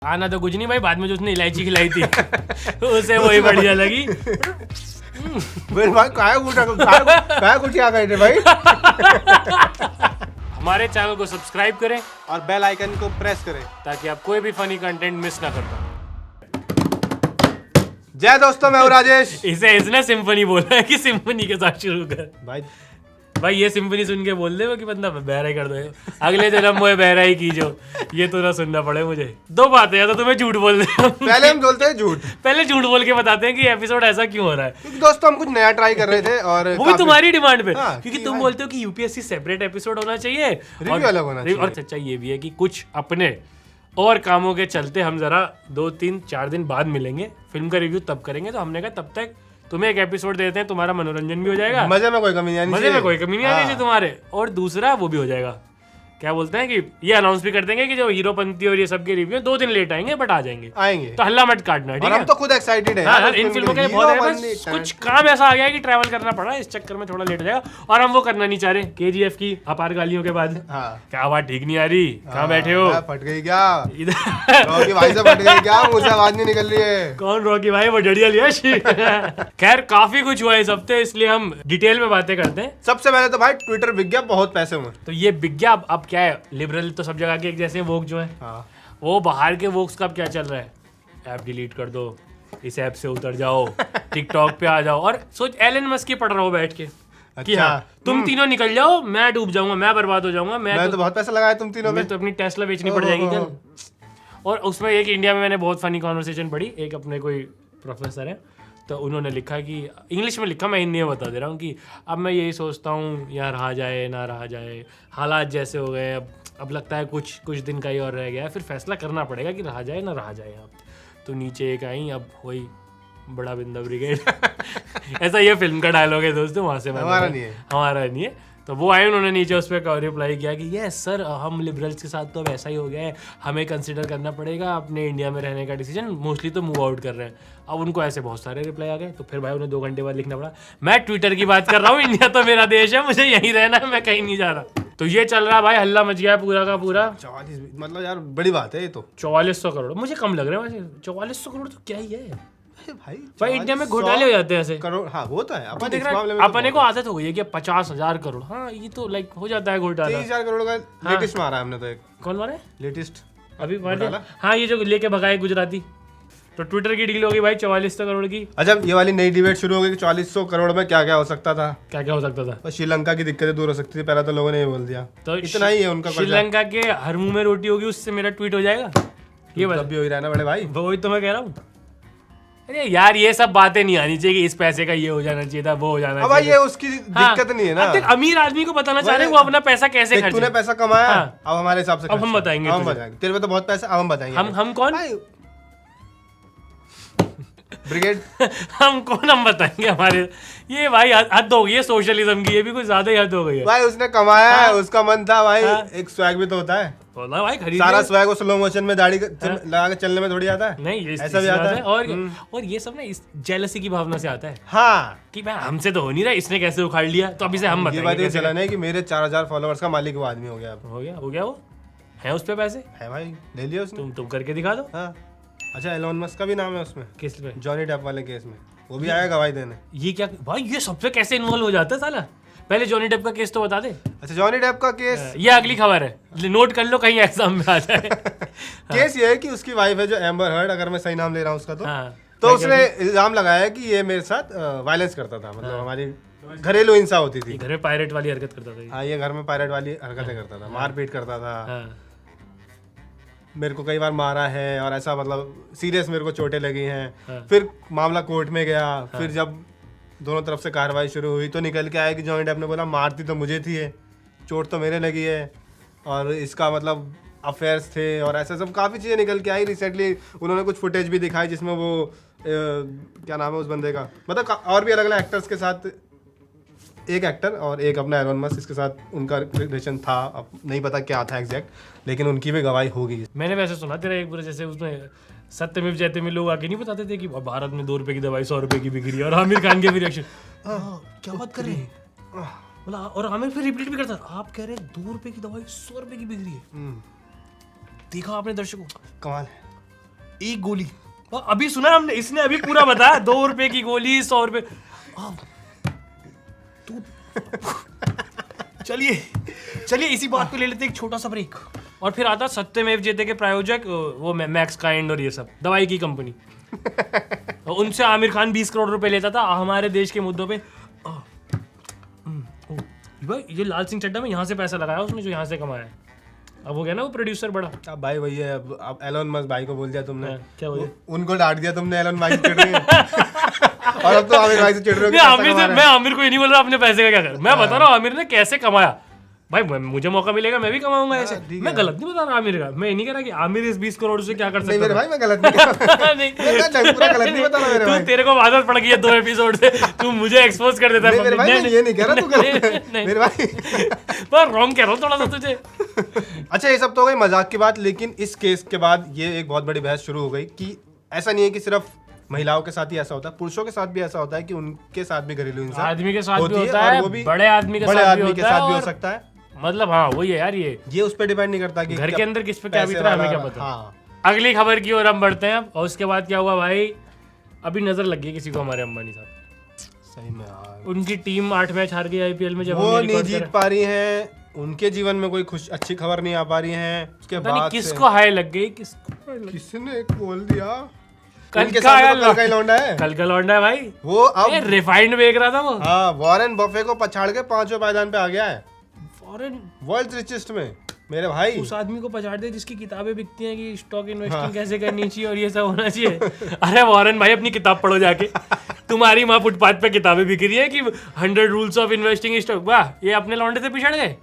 आना तो कुछ नहीं भाई, बाद में जो उसने इलायची खिलाई थी उसे वही बढ़िया लगी। भाई काय कुछ क्या कहते भाई। हमारे चैनल को सब्सक्राइब करें और बेल आइकन को प्रेस करें ताकि आप कोई भी फनी कंटेंट मिस ना कर पाए। जय दोस्तों, मैं हूँ राजेश। इसे इसने सिम्फनी बोला है कि सिम्फनी के साथ शुरू कर। भाई ये सिम्फनी सुन के बोल दे वो कि बंदा बहरा ही कर दो, अगले जन्म मुझे बहरा ही कीजो, ये तो ना सुनना पड़े मुझे। दो बातें, या तो तुम्हें झूठ बोल दे पहले हम बोलते हैं झूठ, पहले झूठ बोल के बताते हैं कि एपिसोड ऐसा क्यों हो रहा है। क्योंकि दोस्तों हम कुछ नया ट्राई कर रहे थे और वो भी तुम्हारी डिमांड पे, हाँ, क्योंकि तुम बोलते हो कि यूपीएससी सेपरेट एपिसोड होना चाहिए, रिव्यू अलग होना चाहिए। और सच्चाई ये भी है कि कुछ अपने और कामों के चलते हम जरा 2-3-4 दिन बाद मिलेंगे, फिल्म का रिव्यू तब करेंगे। तो हमने कहा तब तक तुम्हें एक एपिसोड देते हैं, तुम्हारा मनोरंजन भी हो जाएगा, मजे में कोई कमी नहीं आनी मजे चाहिए। में कोई कमी नहीं आनी चाहिए तुम्हारे, और दूसरा वो भी हो जाएगा, क्या बोलते हैं कि ये अनाउंस भी कर देंगे कि जो हीरोपंती और ये सब के रिव्यू 2 दिन लेट आएंगे, बट आ जाएंगे। तो हल्ला मत काटना, ठीक और है। हम तो खुद एक्साइटेड हैं हाँ, इन फिल्मों के लिए बहुत है, बस कुछ काम ऐसा आ गया है कि ट्रैवल करना पड़ा, इस चक्कर में थोड़ा लेट हो जाएगा, और हम वो करना नहीं चाह रहे। केजीएफ की अपार गालियों के बाद क्या आवाज ठीक नहीं आ रही, कहाँ बैठे हो? फट गई क्या इधर रॉकी भाई से? फट गई क्या? मुझसे आवाज नहीं निकल रही है। कौन रॉकी भाई? वो जड़िया लिया। खैर काफी कुछ हुआ इस हफ्ते, इसलिए हम डिटेल में बातें करते हैं। सबसे पहले तो भाई ट्विटर बिक गया बहुत पैसे में। तो ये विज्ञाप अब क्या है, लिबरल तो सब जगह के एक जैसे वोक जो है, वो बाहर के वोक्स का अब क्या चल रहा है, ऐप डिलीट कर दो, इस ऐप से उतर जाओ, टिकटॉक पे आ जाओ, और सोच एलन मस्क की पढ़ रहा हो बैठ के कि हाँ तुम तीनों निकल जाओ, मैं डूब जाऊंगा, मैं बर्बाद हो जाऊंगा, मैं तो बहुत पैसा लगाया तुम तीनों में, तो अपनी टेस्ला बेचनी पड़ जाएगी कल। और उसमें एक इंडिया में मैंने बहुत फनी कॉन्वर्सेशन पढ़ी, एक अपने कोई प्रोफेसर है, तो उन्होंने लिखा कि इंग्लिश में लिखा, मैं हिंदी में बता दे रहा हूँ कि अब मैं यही सोचता हूँ यार, रहा जाए ना रहा जाए, हालात जैसे हो गए, अब लगता है कुछ दिन का ही और रह गया है, फिर फैसला करना पड़ेगा कि रहा जाए ना रहा जाए। अब तो नीचे एक आई, अब वही बड़ा बिंदा ब्रिगेड ऐसा ये फिल्म का डायलॉग है दोस्तों, वहाँ से हमारा नहीं है। तो वो आए, उन्होंने नीचे उस पर रिप्लाई किया कि यस सर, हम लिबरल्स के साथ तो अब ऐसा ही हो गया है, हमें कंसिडर करना पड़ेगा अपने इंडिया में रहने का डिसीजन, मोस्टली तो मूव आउट कर रहे हैं। अब उनको ऐसे बहुत सारे रिप्लाई आ गए, तो फिर भाई उन्हें 2 घंटे बाद लिखना पड़ा, मैं ट्विटर की बात कर रहा हूँ, इंडिया तो मेरा देश है, मुझे यहीं रहना है, मैं कहीं नहीं जा रहा। तो ये चल रहा भाई, हल्ला मच गया पूरा का पूरा। 44, मतलब यार बड़ी बात है ये तो। 4400 करोड़ मुझे कम लग रहा है वैसे, 4400 करोड़ तो क्या ही है भाई इंडिया में घोटाले हो जाते हैं ऐसे करोड़। हाँ वो तो है, अपने को आदत हो गई है कि 50,000 करोड़, हाँ ये तो लाइक हो जाता है घोटाला। 30,000 करोड़ का लेटेस्ट मारा है हमने तो। एक कौन मारा है लेटेस्ट अभी मारा? हाँ ये जो लेके भगाए गुजराती। तो ट्विटर की डील होगी भाई 4400 करोड़ की। अच्छा, ये वाली नई डिबेट शुरू हो गई कि 4400 करोड़ में क्या क्या हो सकता था, क्या क्या हो सकता था। बस श्रीलंका की दिक्कतें दूर हो सकती थी, पहले तो लोगों ने ये बोल दिया, तो इतना ही है उनका। श्रीलंका के हर मुंह में रोटी होगी, उससे मेरा ट्वीट हो जाएगा, ये मतलब भी हो ही रहा है ना बड़े भाई। वही तो मैं कह रहा हूँ। अरे यार ये सब बातें नहीं आनी चाहिए कि इस पैसे का ये हो जाना चाहिए था, वो हो जाना चाहिए। ये उसकी दिक्कत नहीं है ना। देख, अमीर आदमी को बताना चाह रहे हैं वो अपना पैसा कैसे खर्च। तूने पैसा कमाया, अब हमारे हिसाब से अब हम बताएंगे, तेरे पे तो बहुत पैसा, अब हम बताएंगे। हम कौन ब्रिगेड हम कौन, हम बताएंगे हमारे। ये भाई हद हो गई है सोशलिज्म की, ये भी कुछ ज्यादा ही हद हो गई है भाई। उसने कमाया है, उसका मन था भाई। एक स्वैग भी तो होता है भाई, सारा स्वैग वो स्लो मोशन में दाढ़ी लगा के चलने में थोड़ी आता है। नहीं ऐसा भी आता है। और ये सब ना इस जेलसी की भावना से आता है, हाँ, कि भाई हमसे तो हो नहीं रहा, इसने कैसे उखाड़ लिया, तो अभी से हम ये बात ये चला नहीं कि मेरे 4000 फॉलोअर्स का मालिक वो आदमी हो गया। हो गया वो है, उस पे पैसे है भाई, ले लिया उसने। तुम करके दिखा दो। हाँ। अच्छा, एलोन मस्क का भी नाम है उसमें, किस पे? जॉनी डेप वाले केस में, वो भी आया गवाही देने। ये क्या भाई, ये सबसे कैसे इन्वॉल्व हो जाता है साला? पहले जॉनी डेप का केस तो बता दे। अच्छा, जॉनी डेप का केस, ये अगली खबर है, नोट कर लो कहीं एग्जाम में आ जाए। केस ये है कि उसकी वाइफ है जो एम्बर हर्ड, अगर मैं सही नाम ले रहा हूँ उसका, तो उसने इल्जाम लगाया कि ये मेरे साथ वायलेंस करता था, मतलब हमारी घरेलू हिंसा होती थी, घर में पायरेट वाली हरकत करता था। हाँ, ये घर में पायरेट वाली हरकतें करता था, मारपीट करता था, मेरे को कई बार मारा है, और ऐसा मतलब सीरियस मेरे को चोटें लगी हैं। फिर मामला कोर्ट में गया, फिर जब दोनों तरफ से कार्रवाई शुरू हुई तो निकल के आया कि जॉनी डेप ने बोला मारती तो मुझे थी, चोट तो मेरे लगी है, और इसका मतलब अफेयर्स थे, और ऐसा सब काफ़ी चीज़ें निकल के आई। रिसेंटली उन्होंने कुछ फुटेज भी दिखाई जिसमें वो क्या नाम है उस बंदे का, मतलब और भी अलग अलग एक्टर्स के साथ, एक एक्टर और एक अपना एलोन मस्क, इसके साथ उनका रिलेशन था, अब नहीं पता क्या था एग्जैक्ट, लेकिन उनकी भी गवाही होगी। मैंने वैसे सुना तेरा एक बार, जैसे उसमें सत्यमेव जयते में लोग आके नहीं बताते थे कि भारत में 2 रुपए की दवाई 100 रुपए की बिक रही है, और आमिर खान के भी रिएक्शन, क्या बात कर रहे हैं, बोला, और आमिर फिर रिपीट भी करता, आप कह रहे हैं 2 रुपए की दवाई 100 रुपए की बिक रही है। देखा आपने दर्शकों, कमाल है। एक गोली, अभी सुना हमने, इसने अभी पूरा बताया, 2 रुपए की गोली, 100 रुपए। चलिए इसी बात पे ले लेते एक छोटा सा ब्रेक, और फिर आता सत्यमेव जयते के प्रायोजक वो मैक्स काइंड और ये सब दवाई की कंपनी। उनसे आमिर खान 20 करोड़ रुपए लेता था हमारे देश के मुद्दों पे। भाई ये लाल सिंह चड्ढा में यहाँ से पैसा लगाया उसने, जो यहाँ से कमाया है। अब हो गया ना वो प्रोड्यूसर बड़ा। अब भाई वही है, अब एलन मस्क भाई को बोल दिया तुमने। क्या बोल उनको डांट दिया तुमने, एलन मस्क चिढ़ रहे हैं। और अब तो आमिर भाई से चिढ़ रहे हो। मैं आमिर को ये नहीं बोल रहा अपने पैसे का क्या कर, मैं बता रहा हूँ आमिर ने कैसे कमाया। भाई मुझे मौका मिलेगा मैं भी कमाऊंगा ऐसे। मैं गलत नहीं बता रहा आमिर का, मैं नहीं कह रहा कि आमिर इस 20 करोड़ से क्या कर सकता है। मेरे भाई मैं गलत नहीं कह रहा। नहीं पूरा गलत नहीं बता रहा मेरे भाई। तेरे को आदत पड़ गई है 2 एपिसोड से, तू मुझे एक्सपोज कर देता है। मेरे भाई मैं ये नहीं कह रहा तू गलत है मेरे भाई, पर रॉन्ग कह रहा हूँ थोड़ा सा तुझे। अच्छा ये सब तो हो गई मजाक की बात, लेकिन इस केस के बाद ये एक बहुत बड़ी बहस शुरू हो गई कि ऐसा नहीं है कि सिर्फ महिलाओं के साथ ही ऐसा होता है, पुरुषों के साथ भी ऐसा होता है कि उनके साथ भी घरेलू हिंसा आदमी के साथ भी होता है, वो भी बड़े आदमी के साथ भी हो सकता है। मतलब हाँ वही है यार, ये उस पर डिपेंड नहीं करता कि घर के अंदर किस पे क्या बीत रहा है हमें क्या पता। हाँ। अगली खबर की ओर हम बढ़ते हैं, और उसके बाद क्या हुआ भाई, अभी नजर लग गई किसी को हमारे अंबानी साहब। सही में यार, उनकी टीम 8 मैच हार गई आईपीएल में, जब वो नहीं जीत पा रही हैं, उनके जीवन में कोई अच्छी खबर नहीं आ पा रही है। उसके बाद किसको हाय लग गई, किसने एक बोल दिया, कल का लौंडा है, कल का लौंडा है भाई, वो अब रिफाइंड बेच रहा था वो। हाँ, वॉरेन बफे को पछाड़ के 5वें पायदान पे आ गया है फॉरेन वर्ल्ड रिचेस्ट में मेरे भाई। उस आदमी को पछाड़ दे जिसकी किताबें बिकती हैं कि स्टॉक इन्वेस्टिंग कैसे करनी चाहिए और ये सब होना चाहिए। अरे वॉरेन भाई अपनी किताब पढ़ो जाके, तुम्हारी माँ फुटपाथ पे किताबें बिक रही है कि 100 रूल्स ऑफ इन्वेस्टिंग स्टॉक। वाह, ये अपने लौंडे से पिछड़ गए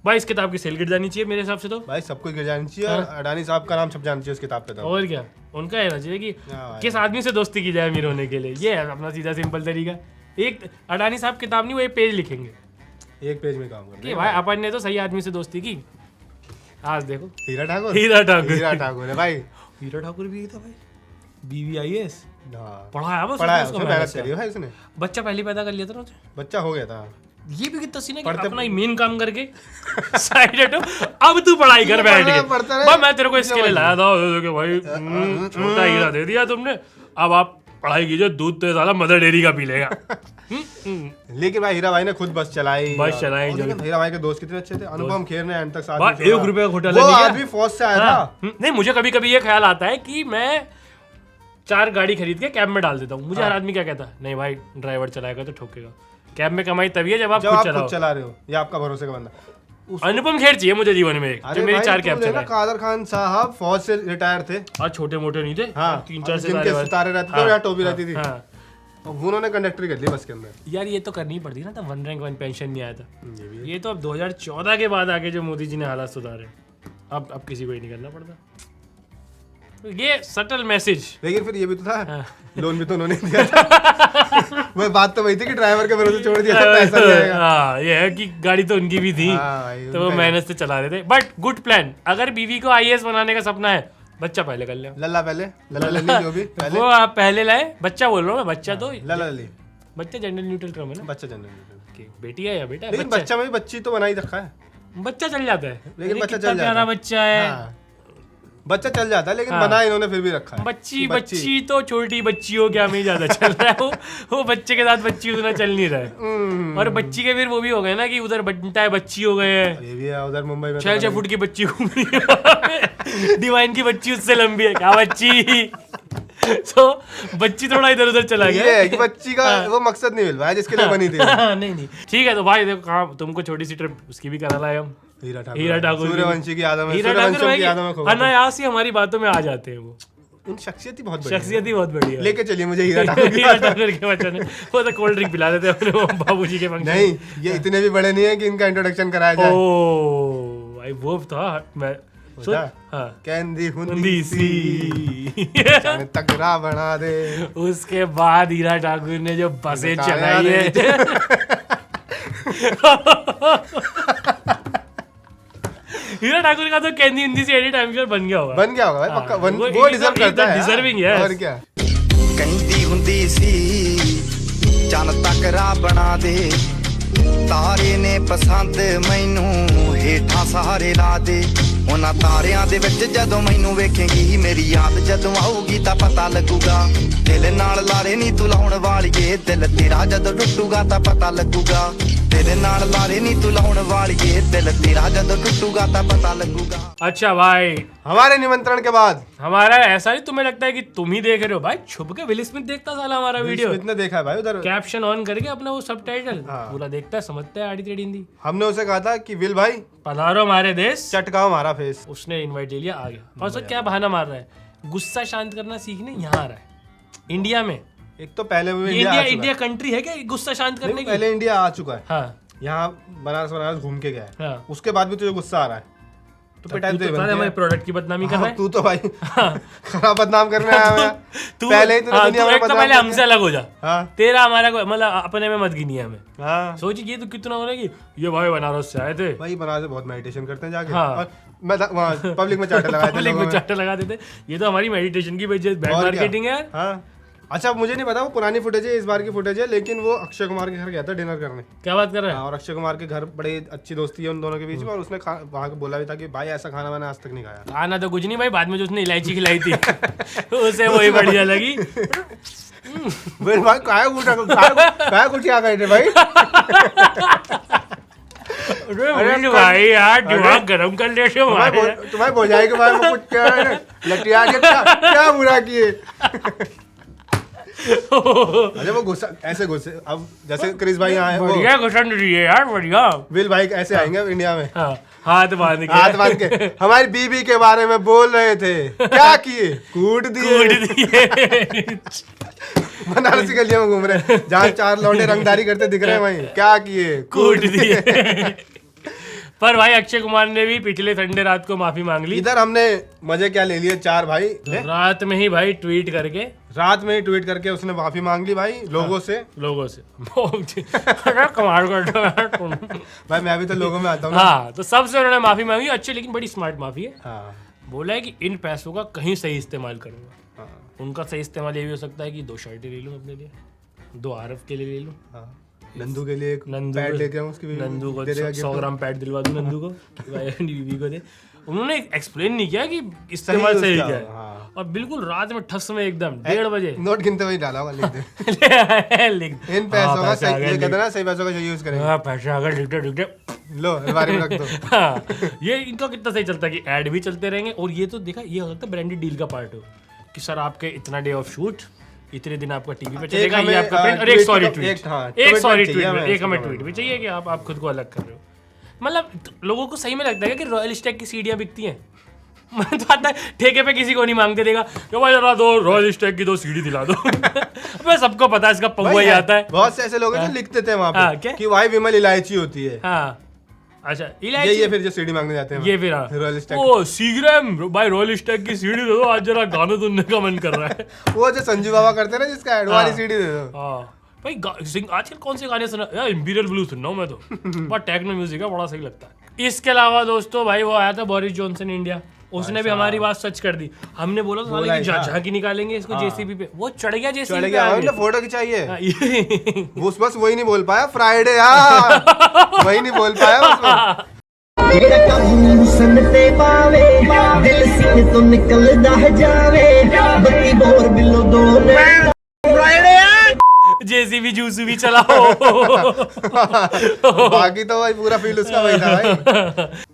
भाई। इस किताब की सेल गिर जानी चाहिए मेरे हिसाब से तो भाई, सबको गिर जानी चाहिए। और अडानी साहब का नाम छप जाना चाहिए उस किताब पे तो। और क्या, उनका कहना चाहिए कि किस आदमी से दोस्ती की जाए अमीर होने के लिए। ये है अपना सीधा सिंपल तरीका। एक अडानी साहब किताब नहीं, वो एक पेज लिखेंगे, एक पेज में काम कर भाई अपन ने तो सही आदमी से दोस्ती की। आज देखो हीरा ठाकुर है भाई, हीरा ठाकुर भी था भाई, BVIS पढ़ाया बस, मेहनत करी भाई उसने। बच्चा पहले पैदा कर लिया था ना, बच्चा हो गया था। ये भी कितना सीन है कि अपना मेन काम करके साइड हटो, अब तू पढ़ाई कर बैठ के। भाई मैं तेरे को इसके लिए लाया था कि भाई छोटा हीरा दे दिया तुमने, अब आप पढ़ाई कीजिए, दूध तो ज्यादा मदर डेयरी का पी लेगा। लेकिन भाई हीरा भाई ने खुद बस चलाई। हीरा भाई के दोस्त कितने अच्छे थे, अनुपम खेर ने एंड तक साथ में 1 रुपए का घोटाला नहीं किया। आदमी फौज से आया था। नहीं, मुझे कभी कभी ये ख्याल आता है कि मैं 4 गाड़ी खरीद के कैब में डाल देता हूँ। मुझे हर आदमी क्या कहता है, नहीं भाई ड्राइवर चलाएगा तो ठोकेगा। कैब में कमाई तभी है जब आप खुद चला रहे हो, ये आपका भरोसे का बंदा। अनुपम खेर चाहिए मुझे जीवन में, जो मेरी 4 कैब चलाए। कादर खान साहब फौज से रिटायर थे, और छोटे मोटे नहीं थे, 3-4 सितारे रहते थे, टोपी रहती थी। उन्होंने कंडक्टरी कर ली बस के अंदर। यार ये तो करनी पड़ती ना, तब 1 रैंक 1 पेंशन नहीं आया था। ये तो अब 2014 के बाद आके जो मोदी जी ने हालात सुधारे, अब किसी को ही नहीं करना पड़ता। ये सटल मैसेज। लेकिन फिर ये भी तो था, लोन भी तो उन्होंने दिया था। वो बात तो वही थी कि ड्राइवर के भरोसे छोड़ दिया था, पैसा मिलेगा। हाँ, ये है कि गाड़ी तो उनकी भी थी, तो वो मेहनत से चला रहे थे। बट गुड प्लान, अगर बीवी को IAS बनाने का सपना है, बच्चा पहले कर ले। लल्ला जो भी वो आप पहले लाए, बच्चा बोल रहा हूँ मैं, बच्चा तो लल्ला बच्चा जेंडर न्यूट्रल टर्म है ना, बच्चा जेंडर न्यूट्रल। बेटी है या बेटा, लेकिन बच्चा में भी बच्ची तो बना ही रखा है, बच्चा चल जाता है। लेकिन बच्चा चल जाता है, बच्चा है, बच्चा चल जाता है, लेकिन बना इन्होंने फिर भी रखा है। बच्ची तो छोटी बच्ची हो क्या में ज्यादा चल रहा है, वो बच्चे के साथ बच्ची उतना चल नहीं रहा है। और बच्ची के फिर वो भी हो गए ना कि उधर बनता है बच्ची हो गए हैं, ये भी है उधर मुंबई में 6 फुट की बच्ची घूम रही है, डिवाइन की बच्ची उससे लंबी है, क्या बच्ची। तो बच्ची थोड़ा इधर उधर चला गया है कि बच्ची का वो मकसद नहीं मिल पाया जिसके लिए बनी थी। नहीं ठीक है, तो भाई देखो तुमको छोटी सी ट्रिप उसकी भी करा लाए हम, हीरा ठाकुर सूर्यवंशी की यादों में अनायास ही हमारी बातों में आ जाते हैं वो। उन शख्सियत ही बहुत बढ़िया लेके चलिए मुझे हीरा ठाकुर के बच्चों ने वो तो कोल्ड ड्रिंक पिला देते अपने बाबूजी के फंक्शन। नहीं, ये इतने भी बड़े नहीं है कि इनका इंट्रोडक्शन कराया जाए। ओ भाई वो था, मैं कैंदी हुंदी सी तगड़ा बना दे। उसके बाद हीरा ठाकुर ने जो बसें चलाई है, हीरा ठाकुर का तो कैंदी हिंदी से एडिट आई एम श्योर बन गया होगा भाई पक्का। वो डिजर्व करता है, डिजर्विंग है। और क्या, कैंदी हुंदी सी चन तकरा बना दे, तारे ने पसंद मैनू हेठा सहारे ला दे, ਉਹਨਾਂ ਤਾਰਿਆਂ ਦੇ ਵਿੱਚ ਜਦੋਂ ਮੈਨੂੰ ਵੇਖੇਂਗੀ ਮੇਰੀ ਯਾਦ ਜਦੋਂ ਆਊਗੀ ਤਾਂ ਪਤਾ ਲੱਗੂਗਾ ਦਿਲ ਨਾਲ ਲਾਰੇ ਨਹੀਂ ਤੂੰ ਲਾਉਣ ਵਾਲੀਏ ਦਿਲ ਤੇਰਾ ਜਦੋਂ ਟੁੱਟੂਗਾ ਤਾਂ ਪਤਾ ਲੱਗੂਗਾ ਦਿਲ ਨਾਲ ਲਾਰੇ ਨਹੀਂ ਤੂੰ ਲਾਉਣ ਵਾਲੀਏ ਦਿਲ ਤੇਰਾ ਜਦੋਂ ਟੁੱਟੂਗਾ ਤਾਂ ਪਤਾ ਲੱਗੂਗਾ। अच्छा भाई हमारे निमंत्रण के बाद हमारा ऐसा नहीं तुम्हें लगता है कि तुम ही देख रहे हो भाई, छुप के विल स्मिथ देखता साला हमारा वीडियो, स्मिथ ने देखा है भाई उधर, कैप्शन ऑन करके अपना वो सबटाइटल पूरा देखता है, समझता है आड़ी टेढ़ी हिंदी। हमने उसे कहा था कि विल भाई पधारो हमारे देश, चटकाओ हमारा फेस, उसने इनवाइट ले लिया, आ गया। और सर क्या बहाना मार रहा है, गुस्सा शांत करना सीखने यहाँ आ रहा है इंडिया में। एक तो पहले वो इंडिया कंट्री है क्या गुस्सा शांत करने की? पहले इंडिया आ चुका है, हाँ यहाँ बनारस घूम के गया है, हाँ। उसके बाद भी तुझे गुस्सा आ रहा है तो पिटाई दे हमारे प्रोडक्ट की बदनामी कर रहा है। तू तो भाई खराब बदनाम करने आया हुआ है। पहले ही तूने दुनिया में एक तो पहले बदनाम हमसे अलग हो जा, हाँ तेरा हमारा मतलब अपने में मत गिनी हमें। हाँ सोचिए ये तो कितना हो रहा है कि ये भाई बनारस से आए थे, भाई बनारस से बहुत मेडिटेशन करते हैं जाके, हाँ। और मैं वहाँ पब्लिक में चाटे लगाए थे पब्लिक लोगों में चाटे लगा देते, ये तो हमारी मेडिटेशन की बैड और क्या? मार्केटिंग है यार। हाँ अच्छा मुझे नहीं पता वो पुरानी फुटेज है इस बार की फुटेज है, लेकिन वो अक्षय कुमार के घर गया था डिनर करने, क्या बात कर रहे हैं? और अक्षय कुमार के घर बड़ी अच्छी दोस्ती है उन दोनों के बीच में, और उसने वहाँ बोला भी था कि भाई ऐसा खाना मैंने आज तक नहीं खाया। आना तो कुछ नहीं भाई, बाद में जो उसने इलायची खिलाई थी उसे वही बढ़िया लगी। भाई काय कुछ क्या कहते भाई अरे भाई यार दिमाग गरम कर ले से हमारे। तुम्हारे भोजाई के बारे में कुछ क्या लटिया के क्या बुरा किए? अरे वो गुस्सा ऐसे गुस्से, अब जैसे क्रिस भाई आए वो बढ़िया घुसन रही है यार, बढ़िया। विल भाई ऐसे आएंगे इंडिया में, हाँ, हाथ बांध के हमारी बीबी के बारे में बोल रहे थे, क्या किए? कूट दिए। बनारसी गलियों में घूम रहे जहाँ 4 लौंडे रंगदारी करते दिख रहे हैं भाई, क्या किए? कूट दिए। पर भाई अक्षय कुमार ने भी पिछले संडे रात को माफी मांग ली। इधर हमने मजे क्या ले लिए 4 भाई, रात में ही भाई ट्वीट करके उसने माफी मांग ली भाई लोगों से कमाल करते हो यार तुम। भाई मैं भी तो लोगों में आता हूँ। हाँ तो सबसे उन्होंने माफी मांगी, अच्छी लेकिन बड़ी स्मार्ट माफी है। हाँ बोला है कि इन पैसों का कहीं सही इस्तेमाल करूंगा। हाँ उनका सही इस्तेमाल ये भी हो सकता है कि 2 शर्टें ले लूं अपने लिए, 2 आरफ के लिए ले लूं, हाँ नंदू के लिए एक नंदू पैड को- लेके आऊँ उसकी नंदू को दे देगा 100 gift। ग्राम पैड दिलवा दूं नंदू को कि भाई बीवी को दे। उन्होंने एक्सप्लेन नहीं किया कि इस्तेमाल सही उसका, क्या है। हाँ। और बिल्कुल रात में ठस में एकदम 1:30 बजे नोट गिनते हुए डाला होगा लिख दे लिख इन पैसों का सही, ये कहते हैं ना सही पैसों का सही यूज करेंगे। हाँ पैसे अगर लिख दे लो अलमारी में रख दो। हाँ ये इनका कितना सही चलता है कि ऐड भी चलते रहेंगे। और ये तो देखा ये हो सकता है ब्रांडेड डील का पार्ट हो कि सर आपके इतना डे ऑफ शूट, इतने दिन आपका टीवी पे चलेगा, ये आपका प्रिंट, और एक सॉरी ट्वीट, एक सॉरी ट्वीट, एक हमें ट्वीट भी चाहिए कि आप खुद को अलग कर रहे हो। मतलब लोगों को सही में लगता है कि रॉयल स्टैग की सीढ़ियाँ बिकती हैं। मैं तो आता है ठेके पे किसी को नहीं मांगते देगा कि भाई जरा 2 रॉयल स्टैग की 2 सीढ़ी दिला दो। अबे सबको पता है इसका पौवा ही आता है। बहुत से ऐसे लोग हैं जो लिखते थे वहाँ हाँ, पे क्या? कि भाई विमल इलायची होती है। हाँ अच्छा ये फिर जो सीडी मांगने जाते हैं ये फिर रॉयल स्टैग, ओ सीग्राम भाई रॉयल स्टैग की सीढ़ी दे दो, आज जरा गाना सुनने का मन कर रहा है। वो जो संजू बाबा करते हैं ना जिसका एड वाली सीडी दे दो। हाँ भाई आजकल कौन से गाने सुना यार, इंपीरियल ब्लू सुन रहा हूँ मैं तो, बड़ा टेक्नो म्यूजिक है, बड़ा सही लगता है। इसके अलावा दोस्तों भाई वो आया था बोरिस जॉनसन इंडिया, उसने भी हमारी बात सच कर दी। हमने बोला था झांकी निकालेंगे इसको जेसीबी पे, वो चढ़ गया जेसीबी पे, हमने फोटो खिंचाई है। हाँ, बस वही नहीं बोल पाया फ्राइडे, हाँ वही नहीं बोल पाया उसमें। ਜਿਹੜਾ ਕਾਬੂ ਸਨ ਤੇ ਪਾਵੇ ਦਿਲ ਸੀਨੇ ਤੋਂ ਨਿਕਲਦਾ ਜਾਵੇ ਬੱਤੀ ਬੋਰ ਬਿੱਲੋ ਦੋ ਨੇ जेसीबी जूसी भी चलाओ। बाकी तो भाई पूरा फील उसका वही था भाई।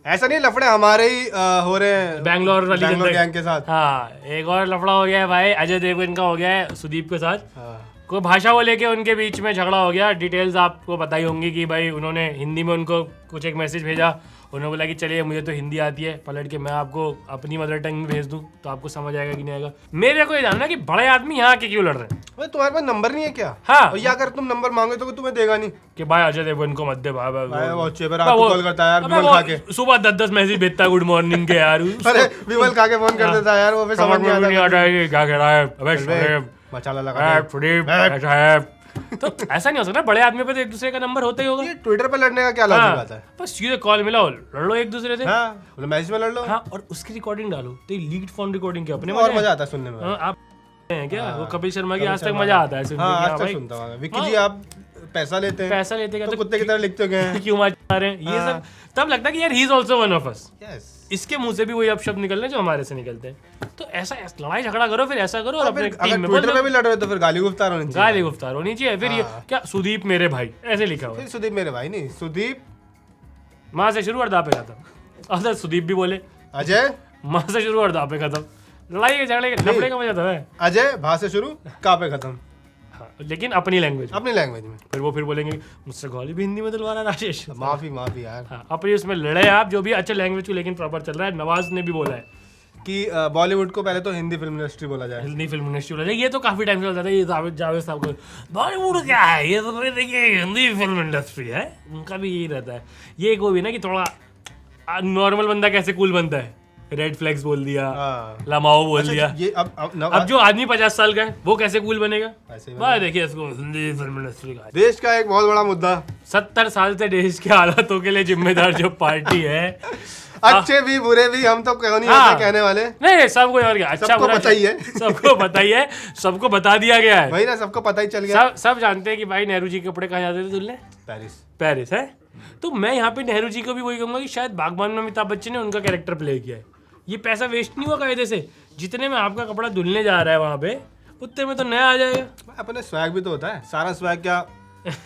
ऐसा नहीं लफड़े हमारे ही हो रहे हैं बैंगलोर वाली गैंग के साथ। हाँ एक और लफड़ा हो गया है भाई, अजय देवगन का हो गया है सुदीप के साथ। हाँ। कोई भाषा को लेके उनके बीच में झगड़ा हो गया। डिटेल्स आपको पता ही होंगी कि भाई उन्होंने हिंदी में उनको कुछ एक मैसेज भेजा, उन्होंने बोला कि चलिए मुझे तो हिंदी आती है, पलट के मैं आपको अपनी मदर टंग में भेज दूं तो आपको समझ आएगा कि नहीं आएगा। मेरे को ये जानना कि बड़े आदमी यहाँ के क्यों लड़ रहे हैं। भाई तुम्हारे पास नंबर नहीं है क्या? हाँ। और या अगर तुम नंबर मांगे तो तुम्हें देगा नहीं कि भाई अजय देवगन को मत दे भाई वो चेपर आपको कॉल करता है यार विमल खा के, सुबह 10-10 मैसेज भेजता है गुड मॉर्निंग के यार। अरे विमल खा के फोन कर देता है यार, वो फिर समझ नहीं आता है क्या कह रहा है। अबे मसाला लगा ऐसा है तो ऐसा नहीं हो सकता, बड़े आदमी पे तो एक दूसरे का नंबर होता ही होगा। ये ट्विटर पे लड़ने का क्या लॉजिक आता है? बस सीधे कॉल मिलाओ, लड़ लो एक दूसरे से। हाँ बोले मैसेज में लड़ लो। हाँ और उसकी रिकॉर्डिंग डालो तो लीड फोन रिकॉर्डिंग के अपने और मजा आता है सुनने में। हाँ, आप हैं क्या वो कपिल शर्मा की आज तक मजा आता है सुनने हाँ में। आज तक सुनता हूँ। विक्की जी आप पैसा लेते हैं, पैसा लेते तो कुत्ते की तरह लिखते गए हैं। क्यों मार रहे हैं ये सब, तब लगता है कि यार he is also one of us. Yes इसके मुंह से भी वही अपशब्द निकलने जो हमारे से निकलते हैं। तो ऐसा लड़ाई झगड़ा करो, फिर ऐसा करो और अपने फिर टीम अगर में ट्विटर पे भी लड़ रहे हो तो फिर गाली गुफ्तार होनी चाहिए। गाली गुफ्तार होनी चाहिए। फिर ये क्या सुदीप मेरे भाई ऐसे लिखा हुआ है, फिर सुदीप मेरे भाई नहीं, सुदीप माँ से शुरू और दा पे खत्म। अगर सुदीप भी बोले अजय, माँ से शुरू और दा पे खत्म। लड़ाई के झगड़े के लफड़े का मजा था है। अजय भा से शुरू का पे खत्म, हाँ, लेकिन अपनी लैंग्वेज में। अपनी लैंग्वेज में। फिर वो फिर बोलेंगे मुझसे गाली भी हिंदी में दिलवा रहा राजेश। माफी माफी यार हाँ, अपनी उसमें लड़े आप जो भी अच्छा लैंग्वेज को, लेकिन प्रॉपर चल रहा है। नवाज ने भी बोला है कि बॉलीवुड को पहले तो हिंदी फिल्म इंडस्ट्री बोला जाए। हिंदी फिल्म इंडस्ट्री बोला जाए। ये तो काफी टाइम से चलता था, ये जावेद साहब को बॉलीवुड क्या है, ये तो देखिए हिंदी फिल्म इंडस्ट्री है, उनका भी यही रहता है। ये को भी ना कि थोड़ा नॉर्मल बंदा कैसे कूल बनता है, रेड फ्लैग्स बोल दिया, हाँ। लमाओ बोल दिया। ये अब जो आदमी 50 साल का है वो कैसे कूल बनेगा? ऐसे ही वाह देखिए इसको हिंदी फिल्म इंडस्ट्री का। देश का एक बहुत बड़ा मुद्दा, 70 साल से देश के हालातों के लिए जिम्मेदार जो पार्टी है, अच्छे भी बुरे भी, हम तो क्यों नहीं हाँ। ऐसे कहने वाले। नहीं सबको और क्या अच्छा सबको बुरा पता ही है। सबको पता ही है, सबको बता दिया गया है। वही ना, सबको पता ही चल गया। सब जानते हैं कि भाई नेहरू जी के कपड़े कहाँ जाते थे धुलने? पेरिस। पेरिस है। तो मैं यहाँ पे नेहरू जी को भी वही कहूंगा कि शायद बागबान में अमिताभ बच्चन ने उनका कैरेक्टर प्ले किया है। ये पैसा वेस्ट नहीं हुआ कायदे से, जितने में आपका कपड़ा धुलने जा रहा है वहां पे, उतने में तो नया आ जाएगा। भाई अपने स्वैग भी तो होता है, सारा स्वैग क्या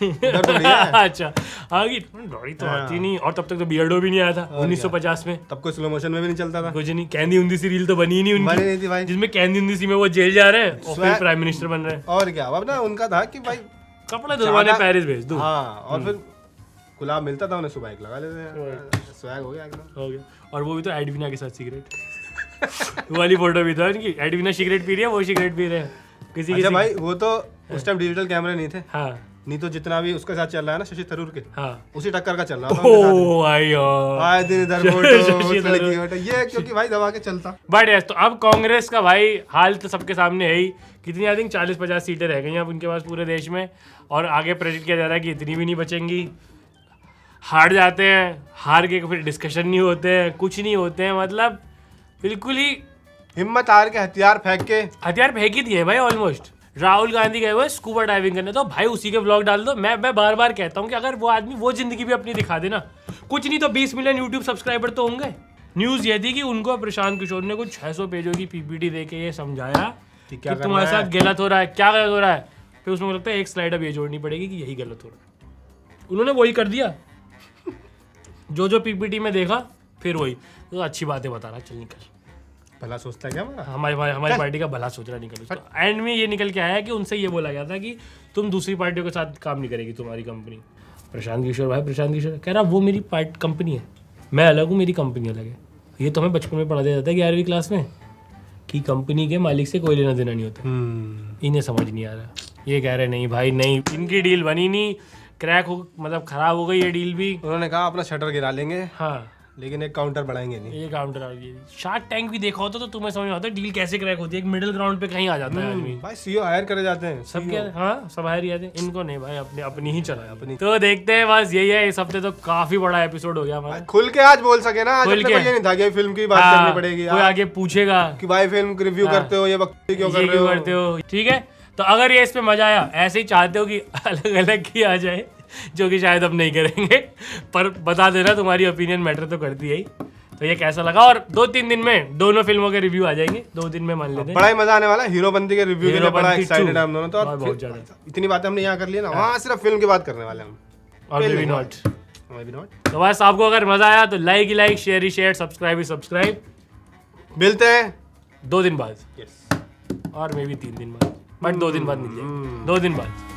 इधर थोड़ी है। अच्छा आगे गाड़ी तो आती नहीं, और तब तक तो बियर्डो भी नहीं आया था 1950 में। तब कोई स्लो मोशन में भी नहीं चलता था। कुछ नहीं, कैंदी उन्दी सी रील तो बनी ही नहीं बनी नहीं उनकी, थी भाई। जिसमें कैंदी उन्दी सी में वो जेल जा रहे हैं और फिर प्राइम मिनिस्टर बन रहे हैं। और क्या, अब ना उनका था कि भाई कपड़े धुलवाने पेरिस भेज दो। हाँ, और फिर गुलाब मिलता था उन्हें, सुबह एक लगा लेते हैं, स्वैग हो गया एकदम। हो गया। और वो भी तो एडविना के साथ सिगरेट वो वाली फोटो भी था उनकी, एडविना सिगरेट पी रही है, वो सिगरेट पी रहे हैं किसी अच्छा भाई, वो तो उस टाइम डिजिटल कैमरे नहीं थे, हाँ नहीं तो जितना भी उसके साथ चल रहा है ना शशि थरूर के, हाँ उसी टक्कर का चल रहा था उनके साथ। ओ भाई यार आए दिन इधर फोटो, उस लड़की की फोटो, ये क्योंकि भाई दबा के चलता। बट यस, तो अब कांग्रेस का भाई हाल तो सबके सामने है ही। कितनी आई थिंक 40-50 सीटें रह गई हैं अब उनके पास पूरे देश में, और आगे प्रेडिक्ट किया जा रहा है कि इतनी भी नहीं बचेंगी। हार जाते हैं, हार के फिर डिस्कशन नहीं होते हैं, कुछ नहीं होते हैं, मतलब बिल्कुल ही हिम्मत हार के हथियार फेंक के, हथियार फेंक ही दिए भाई ऑलमोस्ट। राहुल गांधी गए हुए स्कूबा डाइविंग करने, तो भाई उसी के व्लॉग डाल दो। मैं बार बार कहता हूँ कि अगर वो आदमी वो जिंदगी भी अपनी दिखा देना, कुछ नहीं तो 20 मिलियन यूट्यूब सब्सक्राइबर तो होंगे। न्यूज ये थी कि उनको प्रशांत किशोर ने कुछ 600 पेजों की पीपीटी दे के ये समझाया कि तुम्हारे साथ गलत हो रहा है, क्या गलत हो रहा है। फिर उसमें लगता है एक स्लाइड अब ये जोड़नी पड़ेगी कि यही गलत हो रहा है। उन्होंने वही कर दिया जो पीपीटी में देखा, फिर वही तो अच्छी बातें बता रहा, चल निकल। भला सोचता है क्या हमारा? हमारी पार्टी का भला सोच रहा निकल। तो एंड में ये निकल के आया कि उनसे ये बोला गया था कि तुम दूसरी पार्टियों के साथ काम नहीं करेगी तुम्हारी कंपनी। प्रशांत किशोर भाई, प्रशांत किशोर कह रहा वो मेरी कंपनी है, मैं अलग हूँ, मेरी कंपनी अलग है। ये तो हमें बचपन में पढ़ा दिया जाता है 11वीं क्लास में कि कंपनी के मालिक से कोई लेना देना नहीं होता। इन्हें समझ नहीं आ रहा। ये कह रहे नहीं भाई नहीं, इनकी डील बनी नहीं, क्रैक हो, मतलब खराब हो गई ये डील भी। उन्होंने कहा अपना शटर गिरा लेंगे, हाँ लेकिन एक काउंटर बढ़ाएंगे नहीं। ये काउंटर आ गई। शार्क टैंक भी देखा होता तो तुम्हें समझ में आता डील कैसे क्रैक होती है। एक मिडिल ग्राउंड पे कहीं आ जाता है आदमी। भाई सीईओ हायर करे जाते हैं सब क्या, हाँ सब हायर आते हैं, इनको नहीं भाई, अपनी ही चला अपनी। तो देखते हैं, बस यही है। इस हफ्ते तो काफी बड़ा एपिसोड हो गया हमारा। खुल के आज बोल सके ना, आज खुल अपने के। को ये नहीं था कि फिल्म की बात करनी पड़ेगी, कोई आगे पूछेगा कि भाई फिल्म रिव्यू करते हो, ये बकवास क्यों कर रहे हो। ठीक है, तो अगर ये इस पे मजा आया, ऐसे ही चाहते हो कि अलग अलग किया जाए, जो कि शायद अब नहीं करेंगे, पर बता देना, तुम्हारी ओपिनियन मैटर तो करती है। तो ये कैसा लगा, और 2-3 दिन में दोनों फिल्मों के रिव्यू आ जाएंगे, 2 दिन में मान लेते हैं। बड़ा ही मजा आने वाला है। हीरोपंती के रिव्यू के लिए बड़ा एक्साइटेड है हम दोनों तो। और बहुत ज्यादा। इतनी बातें हमने यहाँ कर ली ना, वहाँ सिर्फ फिल्म की बात करने वाले हम, और may be not. Maybe not। तो बस आपको अगर मजा आया तो like he like, share he share, subscribe he subscribe. मिलते हैं 2 दिन बाद, Yes। और मे बी 3 दिन बाद, बट 2 दिन बाद मिल जाएंगे, 2 दिन बाद।